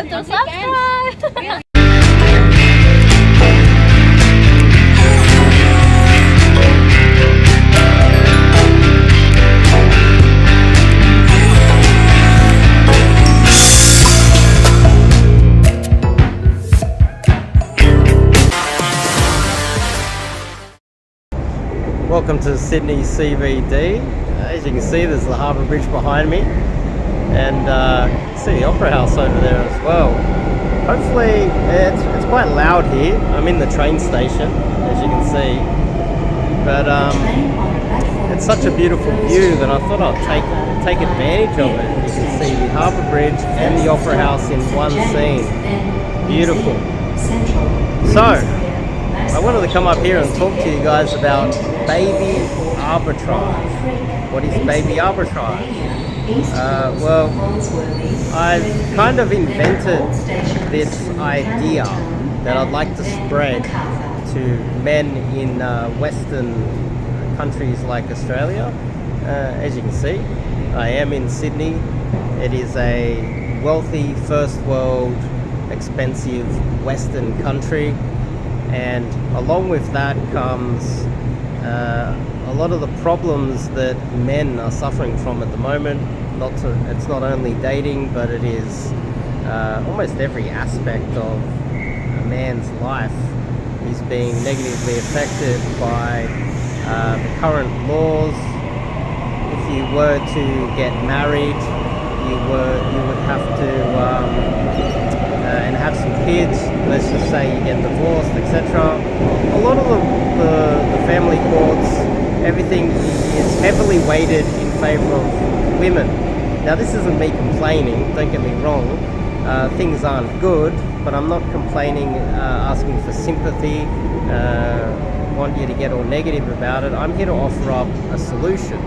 forget to subscribe. Welcome to Sydney CBD. As you can see, there's the Harbour Bridge behind me, and see the Opera House over there as well. Hopefully, it's quite loud here. I'm in the train station, as you can see, but it's such a beautiful view that I thought I'd take advantage of it. You can see the Harbour Bridge and the Opera House in one scene. Beautiful. So, I wanted to come up here and talk to you guys about baby arbitrage. What is baby arbitrage? Well, I've kind of invented this idea that I'd like to spread to men in Western countries like Australia. As you can see, I am in Sydney. It is a wealthy, first world, expensive Western country. And along with that comes a lot of the problems that men are suffering from at the moment. It's not only dating, but it is almost every aspect of a man's life is being negatively affected by the current laws. If you were to get married, you would have to and have some kids. Let's just say you get divorced, etc. A lot of the family courts, everything is heavily weighted in favour of women. Now, this isn't me complaining, don't get me wrong. Things aren't good, but I'm not complaining, asking for sympathy, want you to get all negative about it. I'm here to offer up a solution.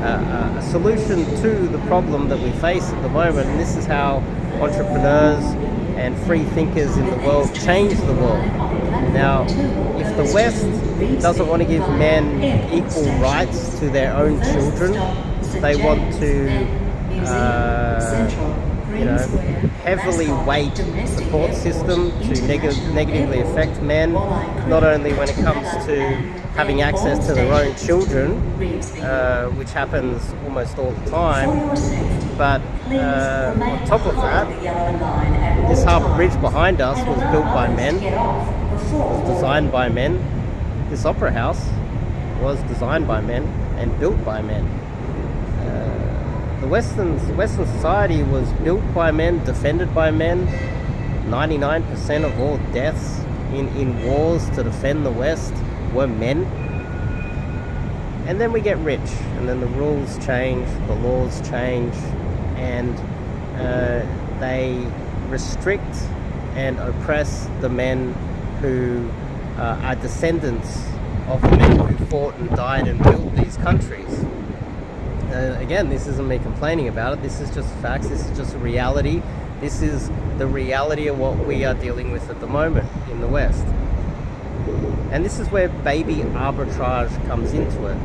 A solution to the problem that we face at the moment, and this is how entrepreneurs and free thinkers in the world change the world. Now, if the West doesn't want to give men equal rights to their own children, they want to heavily weight the court system to negatively affect men, not only when it comes to having access to their own children, which happens almost all the time, but on top of that, this Harbour Bridge behind us was built by men, was designed by men. This Opera House was designed by men and built by men. The Western society was built by men, defended by men. 99% of all deaths in wars to defend the West were men. And then we get rich, and then the rules change, the laws change, and they restrict and oppress the men who are descendants of the men who fought and died and built these countries. Again, this isn't me complaining about it. This is just facts. This is just a reality. This is the reality of what we are dealing with at the moment in the West. And this is where baby arbitrage comes into it.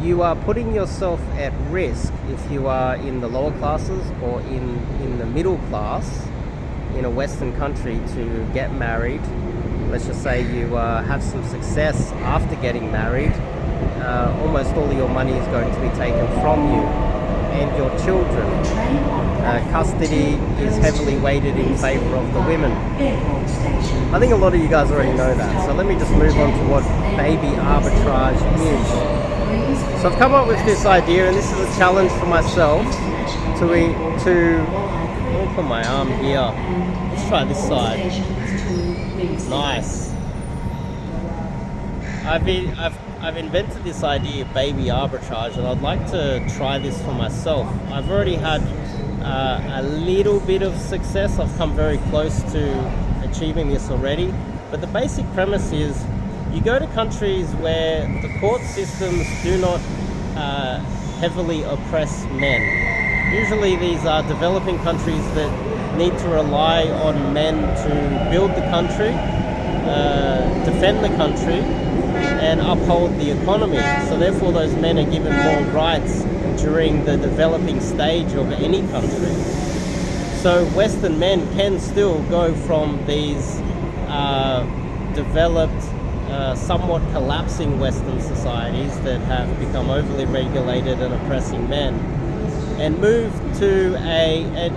You are putting yourself at risk if you are in the lower classes or in the middle class in a Western country to get married. Let's just say you have some success after getting married. Almost all of your money is going to be taken from you and your children. Custody is heavily weighted in favour of the women. I think a lot of you guys already know that, so let me just move on to what baby arbitrage is. So I've come up with this idea, and this is a challenge for myself to let me put my arm here. Let's try this side. Nice. I've invented this idea of baby arbitrage, and I'd like to try this for myself. I've already had a little bit of success. I've come very close to achieving this already. But the basic premise is you go to countries where the court systems do not heavily oppress men. Usually these are developing countries that need to rely on men to build the country, defend the country, and uphold the economy. So therefore those men are given more rights during the developing stage of any country. So Western men can still go from these developed, somewhat collapsing Western societies that have become overly regulated and oppressing men, and move to a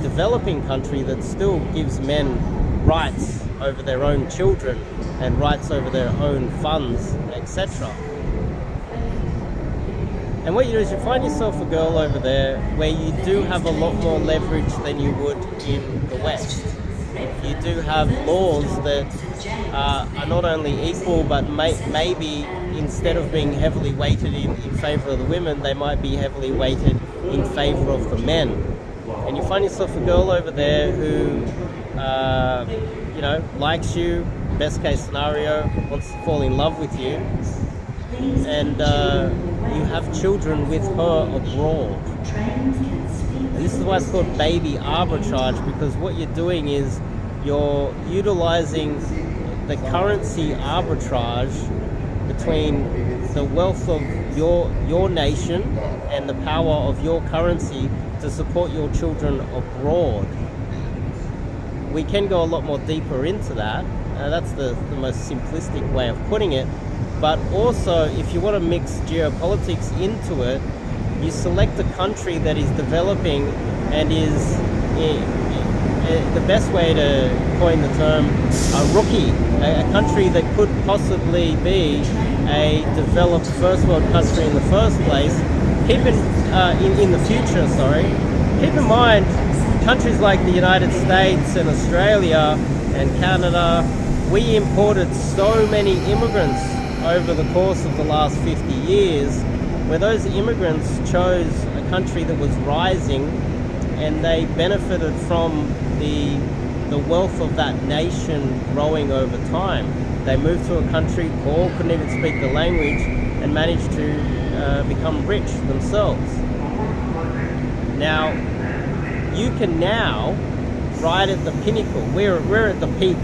developing country that still gives men rights over their own children and rights over their own funds, etc. And what you do is you find yourself a girl over there where you do have a lot more leverage than you would in the West. You do have laws that are not only equal, but maybe instead of being heavily weighted in favor of the women, they might be heavily weighted in favor of the men. And you find yourself a girl over there who, likes you, best case scenario, wants to fall in love with you, and you have children with her abroad. And this is why it's called baby arbitrage, because what you're doing is you're utilizing the currency arbitrage between the wealth of your nation and the power of your currency to support your children abroad. We can go a lot more deeper into that. That's the most simplistic way of putting it. But also, if you want to mix geopolitics into it, you select a country that is developing and is, the best way to coin the term, a rookie, a country that could possibly be a developed first world country in the first place. In the future, keep in mind, countries like the United States and Australia and Canada, we imported so many immigrants over the course of the last 50 years, where those immigrants chose a country that was rising, and they benefited from the wealth of that nation growing over time. They moved to a country, or couldn't even speak the language, and managed to become rich themselves. Now, you can now, right at the pinnacle, we're at the peak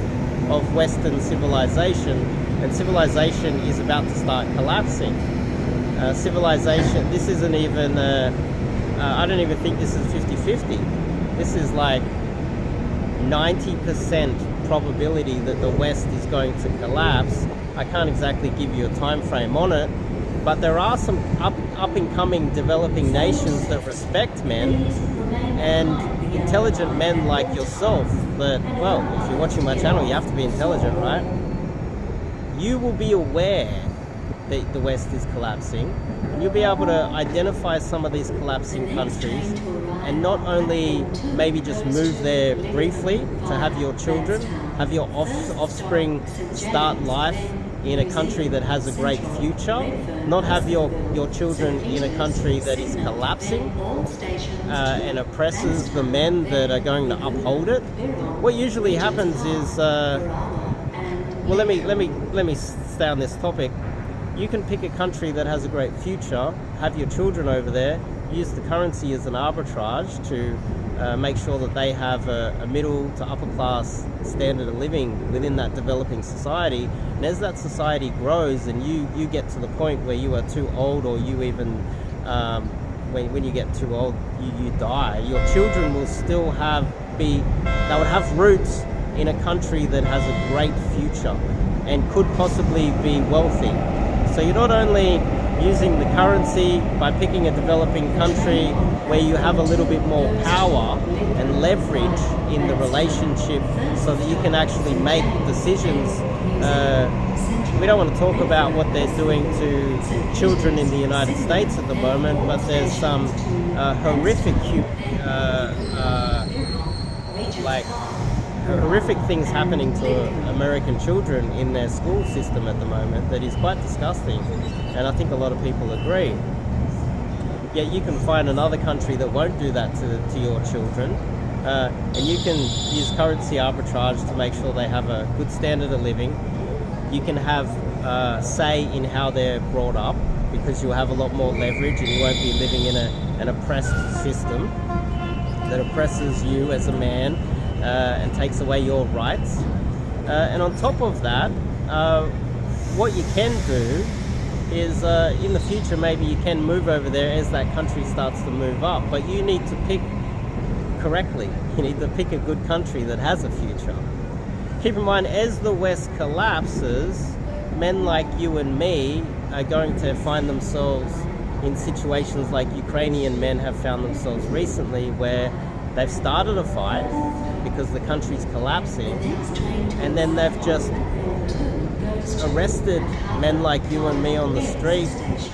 of Western civilization, and civilization is about to start collapsing. Civilization, this isn't even, I don't even think this is 50-50. This is like 90% probability that the West is going to collapse. I can't exactly give you a time frame on it, but there are some up-and-coming developing nations that respect men, and intelligent men like yourself that, well, if you're watching my channel, you have to be intelligent, right? You will be aware that the West is collapsing, and you'll be able to identify some of these collapsing countries, and not only maybe just move there briefly to have your children, have your offspring start life in a country that has a great future, not have your children in a country that is collapsing and oppresses the men that are going to uphold it. What usually happens is, well, let me stay on this topic. You can pick a country that has a great future, have your children over there, use the currency as an arbitrage to make sure that they have a middle to upper class standard of living within that developing society. And as that society grows and you get to the point where you are too old, or you even, when you get too old, you die, your children will still they would have roots in a country that has a great future and could possibly be wealthy. So you're not only using the currency by picking a developing country where you have a little bit more power and leverage in the relationship so that you can actually make decisions. We don't want to talk about what they're doing to children in the United States at the moment, but there's some horrific things happening to American children in their school system at the moment that is quite disgusting, and I think a lot of people agree. Yet you can find another country that won't do that to your children, and you can use currency arbitrage to make sure they have a good standard of living. You can have say in how they're brought up, because you'll have a lot more leverage and you won't be living in an oppressed system that oppresses you as a man and takes away your rights. And on top of that, what you can do is in the future maybe you can move over there as that country starts to move up, but you need to pick correctly. You need to pick a good country that has a future. Keep in mind, as the West collapses, men like you and me are going to find themselves in situations like Ukrainian men have found themselves recently, where they've started a fight because the country's collapsing, and then they've just arrested men like you and me on the street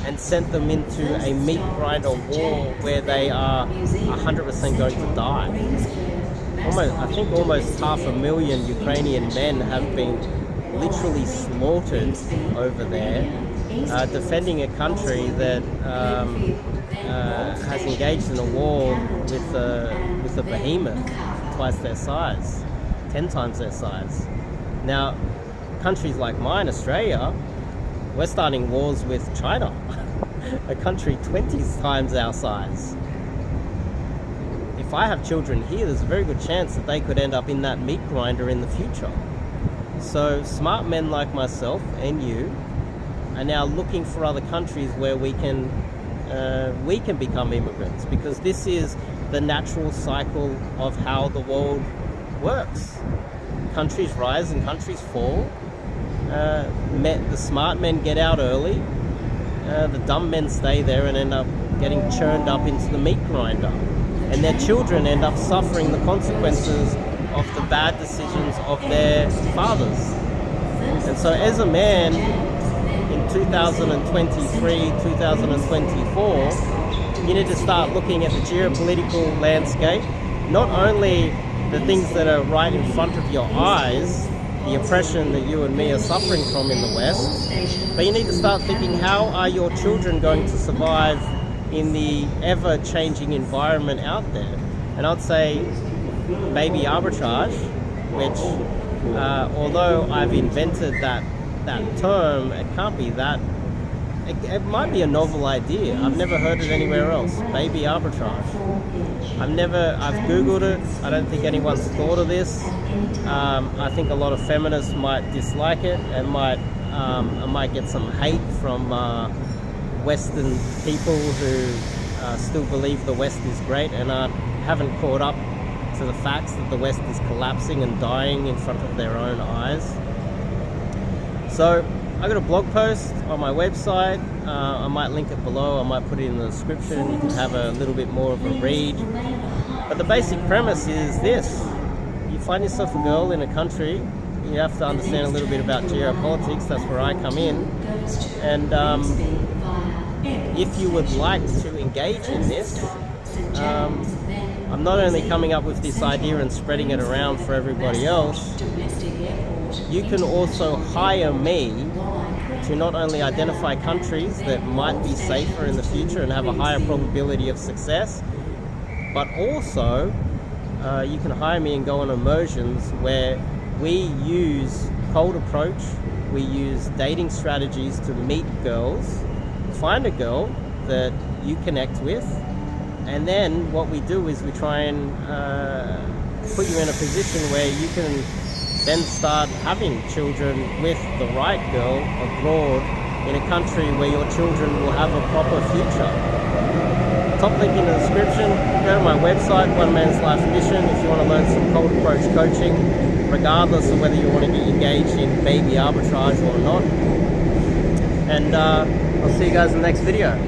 and sent them into a meat grinder war where they are 100% going to die. I think almost 500,000 Ukrainian men have been literally slaughtered over there, defending a country that has engaged in a war with a behemoth twice their size, 10 times their size. Now, countries like mine, Australia, we're starting wars with China, a country 20 times our size. If I have children here, there's a very good chance that they could end up in that meat grinder in the future. So smart men like myself and you are now looking for other countries where we can become immigrants, because this is the natural cycle of how the world works. Countries rise and countries fall. The smart men get out early. The dumb men stay there and end up getting churned up into the meat grinder. And their children end up suffering the consequences of the bad decisions of their fathers. And so as a man in 2023, 2024, you need to start looking at the geopolitical landscape, not only the things that are right in front of your eyes, the oppression that you and me are suffering from in the West, but you need to start thinking, how are your children going to survive in the ever-changing environment out there? And I'd say baby arbitrage, which although I've invented that term, it can't be that, it might be a novel idea. I've never heard it anywhere else. Baby arbitrage. I've Googled it. I don't think anyone's thought of this. I think a lot of feminists might dislike it and I might get some hate from Western people who still believe the West is great and haven't caught up to the facts that the West is collapsing and dying in front of their own eyes. So I got a blog post on my website. I might link it below. I might put it in the description. You can have a little bit more of a read. But the basic premise is this. You find yourself a girl in a country, you have to understand a little bit about geopolitics. That's where I come in. And if you would like to engage in this, I'm not only coming up with this idea and spreading it around for everybody else, you can also hire me to not only identify countries that might be safer in the future and have a higher probability of success, but also you can hire me and go on immersions where we use cold approach, we use dating strategies to meet girls, find a girl that you connect with, and then what we do is we try and put you in a position where you can then start having children with the right girl abroad in a country where your children will have a proper future. Top link in the description. Go to my website, One Man's Life Mission, if you want to learn some cold approach coaching, regardless of whether you want to get engaged in baby arbitrage or not. And I'll see you guys in the next video.